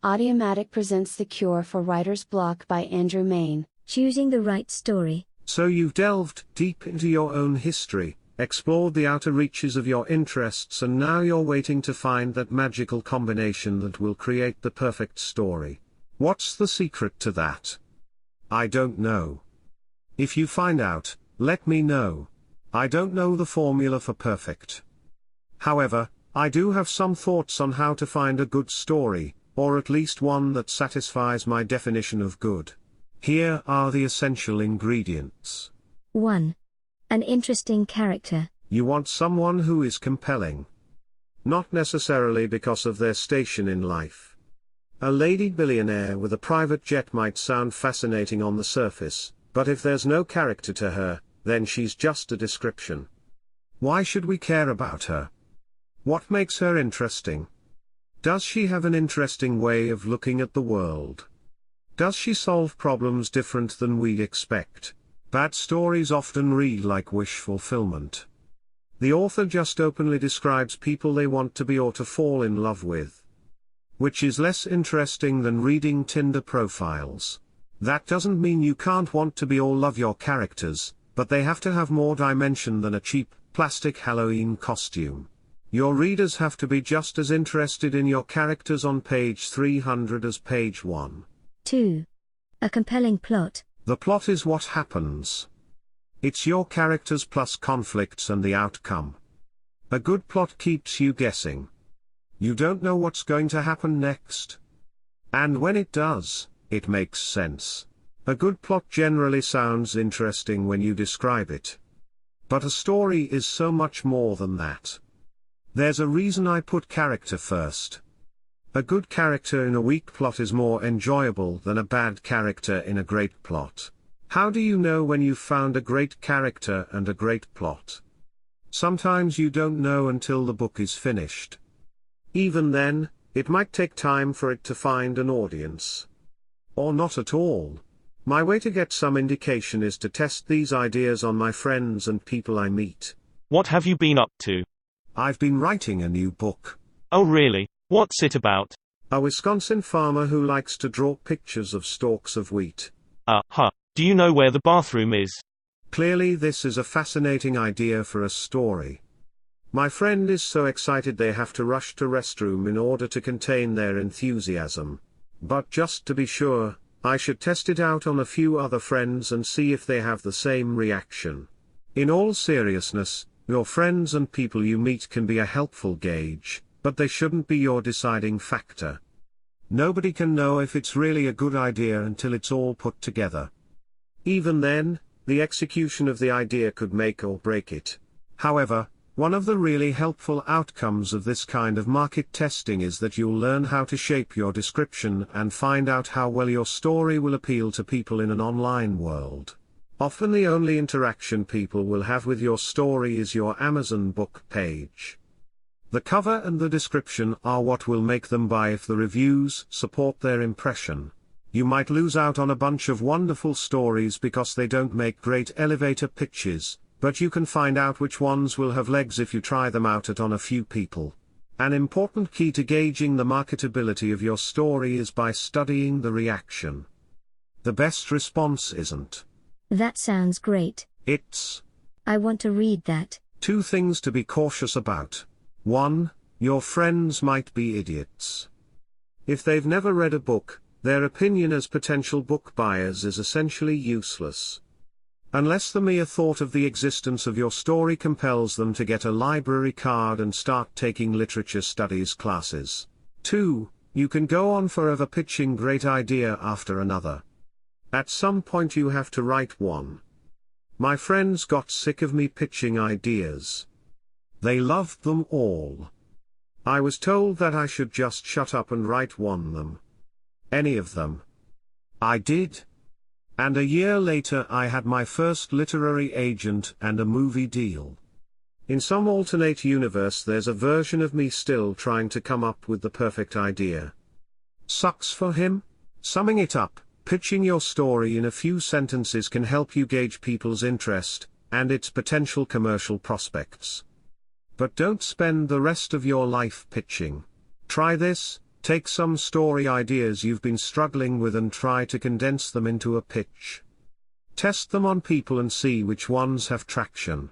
Audiomatic presents The Cure for Writer's Block by Andrew Mayne. Choosing the right story. So you've delved deep into your own history, explored the outer reaches of your interests, and now you're waiting to find that magical combination that will create the perfect story. What's the secret to that? I don't know. If you find out, let me know. I don't know the formula for perfect. However, I do have some thoughts on how to find a good story, or at least one that satisfies my definition of good. Here are the essential ingredients. 1. An interesting character. You want someone who is compelling. Not necessarily because of their station in life. A lady billionaire with a private jet might sound fascinating on the surface, but if there's no character to her, then she's just a description. Why should we care about her? What makes her interesting? Does she have an interesting way of looking at the world? Does she solve problems different than we'd expect? Bad stories often read like wish fulfillment. The author just openly describes people they want to be or to fall in love with. Which is less interesting than reading Tinder profiles. That doesn't mean you can't want to be or love your characters, but they have to have more dimension than a cheap, plastic Halloween costume. Your readers have to be just as interested in your characters on page 300 as page 1. 2. A compelling plot. The plot is what happens. It's your characters plus conflicts and the outcome. A good plot keeps you guessing. You don't know what's going to happen next. And when it does, it makes sense. A good plot generally sounds interesting when you describe it. But a story is so much more than that. There's a reason I put character first. A good character in a weak plot is more enjoyable than a bad character in a great plot. How do you know when you've found a great character and a great plot? Sometimes you don't know until the book is finished. Even then, it might take time for it to find an audience. Or not at all. My way to get some indication is to test these ideas on my friends and people I meet. What have you been up to? I've been writing a new book. Oh really? What's it about? A Wisconsin farmer who likes to draw pictures of stalks of wheat. Do you know where the bathroom is? Clearly this is a fascinating idea for a story. My friend is so excited they have to rush to restroom in order to contain their enthusiasm. But just to be sure, I should test it out on a few other friends and see if they have the same reaction. In all seriousness, your friends and people you meet can be a helpful gauge, but they shouldn't be your deciding factor. Nobody can know if it's really a good idea until it's all put together. Even then, the execution of the idea could make or break it. However, one of the really helpful outcomes of this kind of market testing is that you'll learn how to shape your description and find out how well your story will appeal to people in an online world. Often the only interaction people will have with your story is your Amazon book page. The cover and the description are what will make them buy if the reviews support their impression. You might lose out on a bunch of wonderful stories because they don't make great elevator pitches, but you can find out which ones will have legs if you try them out on a few people. An important key to gauging the marketability of your story is by studying the reaction. The best response isn't. That sounds great. It's. I want to read that. 2 things to be cautious about. 1. Your friends might be idiots. If they've never read a book, their opinion as potential book buyers is essentially useless. Unless the mere thought of the existence of your story compels them to get a library card and start taking literature studies classes. 2. You can go on forever pitching great idea after another. At some point you have to write one. My friends got sick of me pitching ideas. They loved them all. I was told that I should just shut up and write them. Any of them. I did. And a year later I had my first literary agent and a movie deal. In some alternate universe there's a version of me still trying to come up with the perfect idea. Sucks for him? Summing it up, pitching your story in a few sentences can help you gauge people's interest, and its potential commercial prospects. But don't spend the rest of your life pitching. Try this. Take some story ideas you've been struggling with and try to condense them into a pitch. Test them on people and see which ones have traction.